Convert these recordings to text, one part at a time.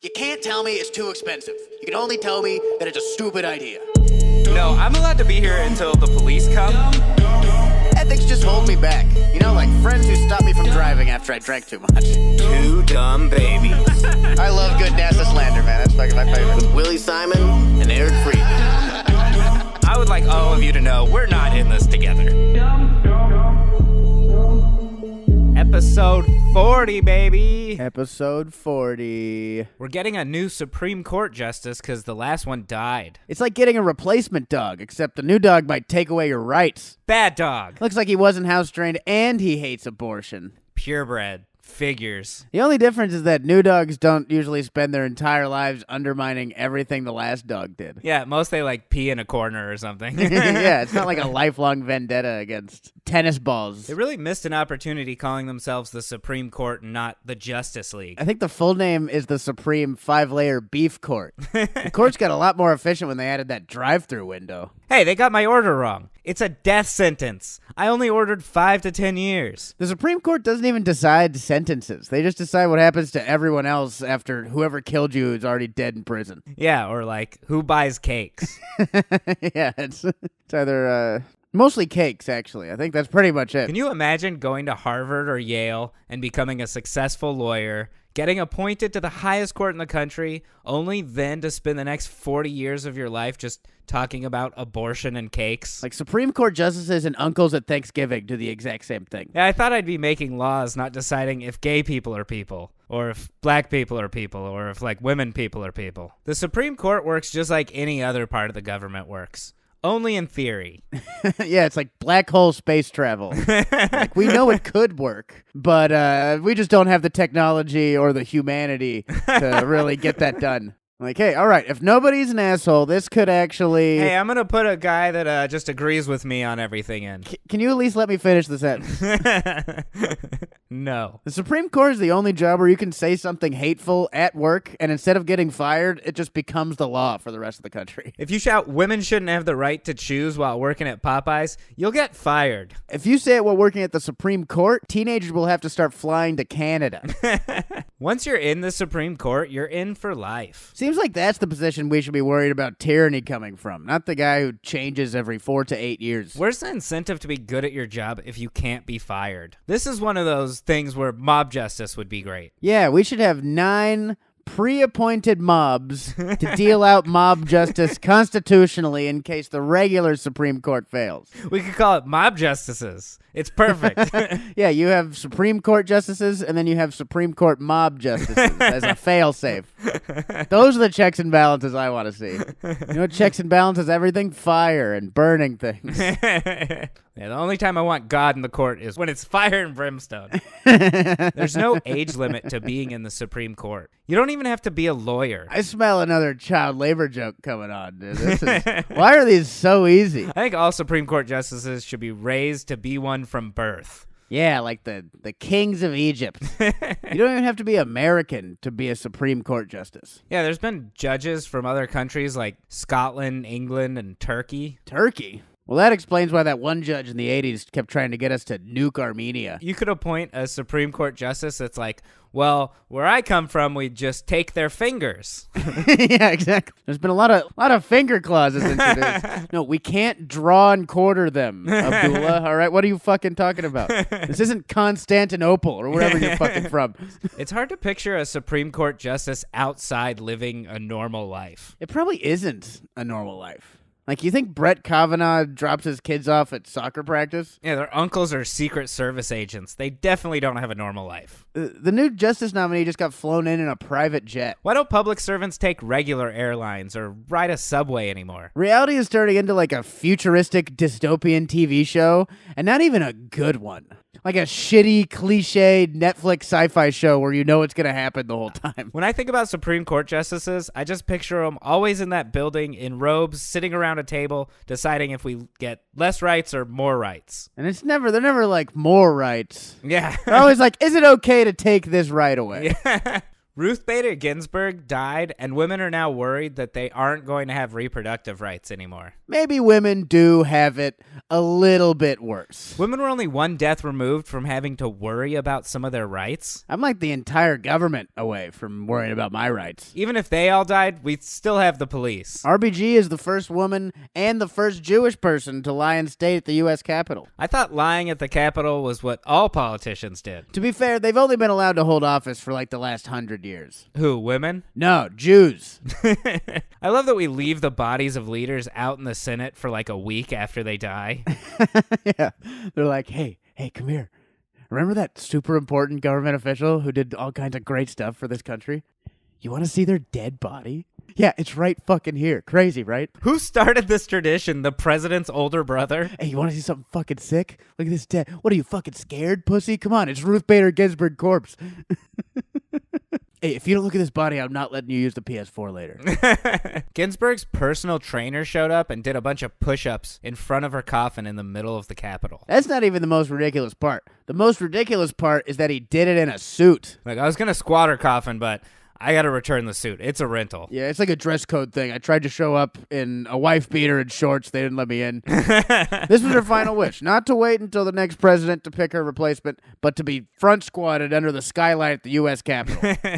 You can't tell me it's too expensive. You can only tell me that it's a stupid idea. No, I'm allowed to be here until the police come. Ethics just hold me back. You know, like friends who stop me from driving after I drank too much. Two dumb babies. I love good NASA slander, man. That's fucking my favorite. With Willie, Simon, and Eric Freedman. I would like all of you to know we're not in this together. Episode 40, baby. Episode 40. We're getting a new Supreme Court justice because the last one died. It's like getting a replacement dog, except the new dog might take away your rights. Bad dog. Looks like he wasn't house-trained and he hates abortion. Purebred. Figures. The only difference is that new dogs don't usually spend their entire lives undermining everything the last dog did. Yeah, most they like pee in a corner or something. Yeah, it's not like a lifelong vendetta against tennis balls. They really missed an opportunity calling themselves the Supreme Court and not the Justice League. I think the full name is the Supreme 5-Layer Beef Court. The court's got a lot more efficient when they added that drive-through window. Hey, they got my order wrong. It's a death sentence. I only ordered 5 to 10 years. The Supreme Court doesn't even decide sentences. They just decide what happens to everyone else after whoever killed you is already dead in prison. Yeah, or like, who buys cakes? Yeah, it's either mostly cakes, actually. I think that's pretty much it. Can you imagine going to Harvard or Yale and becoming a successful lawyer, getting appointed to the highest court in the country, only then to spend the next 40 years of your life just talking about abortion and cakes? Like Supreme Court justices and uncles at Thanksgiving do the exact same thing. Yeah, I thought I'd be making laws, not deciding if gay people are people, or if black people are people, or if like women people are people. The Supreme Court works just like any other part of the government works. Only in theory. Yeah, it's like black hole space travel. Like, we know it could work, but we just don't have the technology or the humanity to really get that done. Like, hey, all right, if nobody's an asshole, this could actually... Hey, I'm going to put a guy that just agrees with me on everything in. Can you at least let me finish the sentence? No. The Supreme Court is the only job where you can say something hateful at work, and instead of getting fired, it just becomes the law for the rest of the country. If you shout, women shouldn't have the right to choose while working at Popeyes, you'll get fired. If you say it while working at the Supreme Court, teenagers will have to start flying to Canada. Once you're in the Supreme Court, you're in for life. Seems like that's the position we should be worried about tyranny coming from, not the guy who changes every 4 to 8 years. Where's the incentive to be good at your job if you can't be fired? This is one of those things where mob justice would be great. Yeah, we should have 9 pre-appointed mobs to deal out mob justice constitutionally in case the regular Supreme Court fails. We could call it mob justices. It's perfect. Yeah, you have Supreme Court justices, and then you have Supreme Court mob justices as a fail-safe. Those are the checks and balances I want to see. You know what checks and balances everything? Fire and burning things. Yeah, the only time I want God in the court is when it's fire and brimstone. There's no age limit to being in the Supreme Court. You don't even have to be a lawyer. I smell another child labor joke coming on, dude. Why are these so easy? I think all Supreme Court justices should be raised to be one from birth. Yeah, like the kings of Egypt. You don't even have to be American to be a Supreme Court justice. Yeah, there's been judges from other countries like Scotland, England, and Turkey. Turkey? Well, that explains why that one judge in the 80s kept trying to get us to nuke Armenia. You could appoint a Supreme Court justice that's like, well, where I come from, we just take their fingers. Yeah, exactly. There's been a lot of finger clauses introduced. No, we can't draw and quarter them, Abdullah. All right, what are you fucking talking about? This isn't Constantinople or wherever you're fucking from. It's hard to picture a Supreme Court justice outside living a normal life. It probably isn't a normal life. Like, you think Brett Kavanaugh drops his kids off at soccer practice? Yeah, their uncles are Secret Service agents. They definitely don't have a normal life. The new justice nominee just got flown in a private jet. Why don't public servants take regular airlines or ride a subway anymore? Reality is turning into like a futuristic dystopian TV show, and not even a good one. Like a shitty, cliched Netflix sci-fi show where you know it's going to happen the whole time. When I think about Supreme Court justices, I just picture them always in that building in robes, sitting around a table, deciding if we get less rights or more rights. And they're never like more rights. Yeah. They're always like, is it okay to take this right away? Yeah. Ruth Bader Ginsburg died, and women are now worried that they aren't going to have reproductive rights anymore. Maybe women do have it a little bit worse. Women were only one death removed from having to worry about some of their rights. I'm like the entire government away from worrying about my rights. Even if they all died, we'd still have the police. RBG is the first woman and the first Jewish person to lie in state at the U.S. Capitol. I thought lying at the Capitol was what all politicians did. To be fair, they've only been allowed to hold office for like the last 100 years. Who, women? No, Jews. I love that we leave the bodies of leaders out in the Senate for like a week after they die. Yeah. They're like, hey, come here. Remember that super important government official who did all kinds of great stuff for this country? You want to see their dead body? Yeah, it's right fucking here. Crazy, right? Who started this tradition? The president's older brother? Hey, you want to see something fucking sick? Look at this dead. What are you, fucking scared, pussy? Come on, it's Ruth Bader Ginsburg corpse. Hey, if you don't look at this body, I'm not letting you use the PS4 later. Ginsburg's personal trainer showed up and did a bunch of push-ups in front of her coffin in the middle of the Capitol. That's not even the most ridiculous part. The most ridiculous part is that he did it in a suit. Like, I was going to squat her coffin, but I got to return the suit. It's a rental. Yeah, it's like a dress code thing. I tried to show up in a wife beater and shorts. They didn't let me in. This was her final wish. Not to wait until the next president to pick her replacement, but to be front squatted under the skylight at the U.S. Capitol.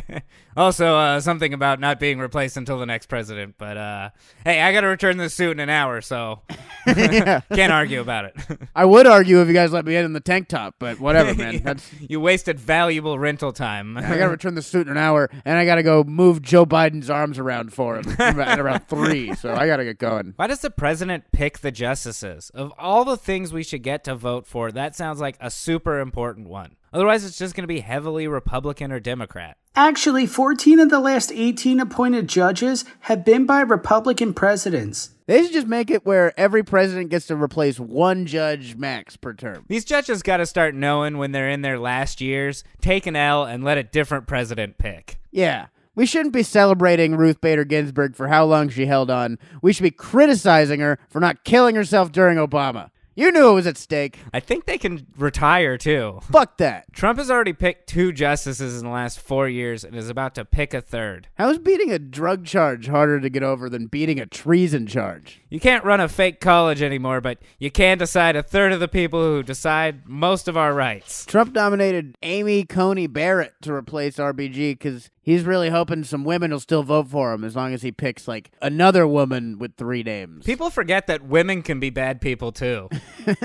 Also, something about not being replaced until the next president. But, hey, I got to return this suit in an hour, so can't argue about it. I would argue if you guys let me in the tank top, but whatever, man. You wasted valuable rental time. I got to return the suit in an hour, and I got to go move Joe Biden's arms around for him at around 3, so I got to get going. Why does the president pick the justices? Of all the things we should get to vote for, that sounds like a super important one. Otherwise, it's just going to be heavily Republican or Democrat. Actually, 14 of the last 18 appointed judges have been by Republican presidents. They should just make it where every president gets to replace one judge max per term. These judges got to start knowing when they're in their last years, take an L and let a different president pick. Yeah. We shouldn't be celebrating Ruth Bader Ginsburg for how long she held on. We should be criticizing her for not killing herself during Obama. You knew it was at stake. I think they can retire, too. Fuck that. Trump has already picked 2 justices in the last 4 years and is about to pick a 3rd. How is beating a drug charge harder to get over than beating a treason charge? You can't run a fake college anymore, but you can decide a 1/3 of the people who decide most of our rights. Trump nominated Amy Coney Barrett to replace RBG because he's really hoping some women will still vote for him as long as he picks, like, another woman with 3 names. People forget that women can be bad people, too.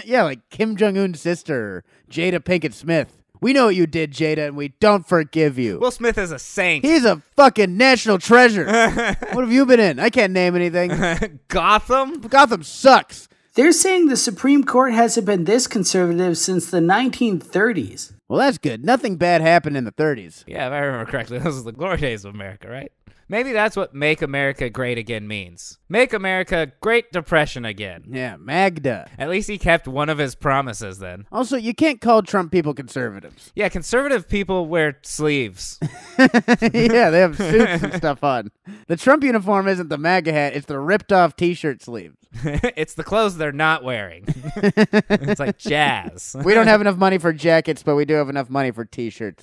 Yeah, like Kim Jong-un's sister, Jada Pinkett Smith. We know what you did, Jada, and we don't forgive you. Will Smith is a saint. He's a fucking national treasure. What have you been in? I can't name anything. Gotham? Gotham sucks. They're saying the Supreme Court hasn't been this conservative since the 1930s. Well, that's good. Nothing bad happened in the 30s. Yeah, if I remember correctly, those are the glory days of America, right? Maybe that's what Make America Great Again means. Make America Great Depression again. Yeah, Magda. At least he kept one of his promises then. Also, you can't call Trump people conservatives. Yeah, conservative people wear sleeves. Yeah, they have suits and stuff on. The Trump uniform isn't the MAGA hat, it's the ripped-off T-shirt sleeve. It's the clothes they're not wearing. It's like jazz. We don't have enough money for jackets, but we do have enough money for T-shirts.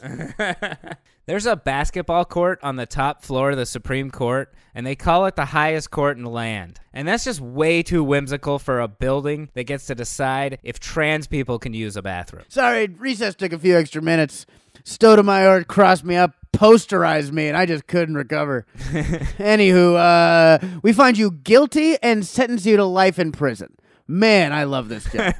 There's a basketball court on the top floor of the Supreme Court, and they call it the highest court in the land. And that's just way too whimsical for a building that gets to decide if trans people can use a bathroom. Sorry, recess took a few extra minutes. Stoudemire crossed me up, posterized me, and I just couldn't recover. Anywho, we find you guilty and sentence you to life in prison. Man, I love this job.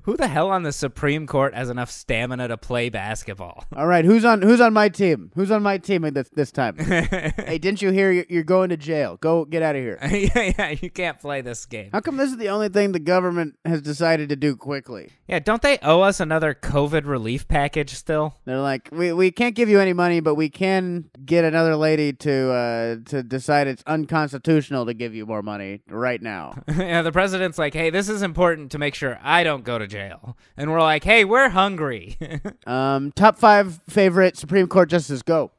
Who the hell on the Supreme Court has enough stamina to play basketball? All right, who's on my team? Who's on my team this time? Hey, didn't you hear you're going to jail? Go get out of here. Yeah, you can't play this game. How come this is the only thing the government has decided to do quickly? Yeah, don't they owe us another COVID relief package still? They're like, we can't give you any money, but we can get another lady to decide it's unconstitutional to give you more money right now. Yeah, the president's like, hey, this is important to make sure I don't go to jail. And we're like, hey, we're hungry. Top 5 favorite Supreme Court justices, go.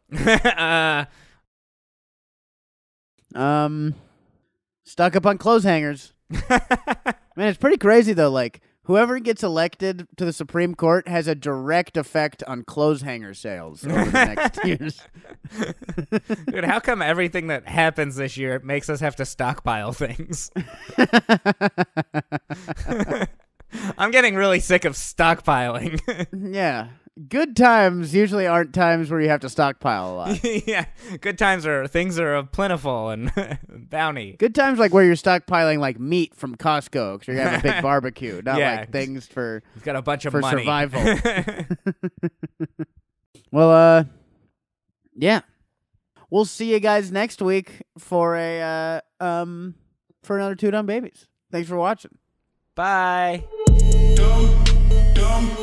Stuck up on clothes hangers. Man, it's pretty crazy, though. Like, Whoever gets elected to the Supreme Court has a direct effect on clothes hanger sales over the next years. Dude, how come everything that happens this year makes us have to stockpile things? I'm getting really sick of stockpiling. Yeah. Good times usually aren't times where you have to stockpile a lot. Yeah, good times are things are plentiful and bounty. Good times like where you're stockpiling like meat from Costco because you're having a big barbecue, not Yeah. like things for You've got a bunch of for money. survival. Well, yeah. We'll see you guys next week for a for another Two Dumb Babies. Thanks for watching. Bye. Dumb.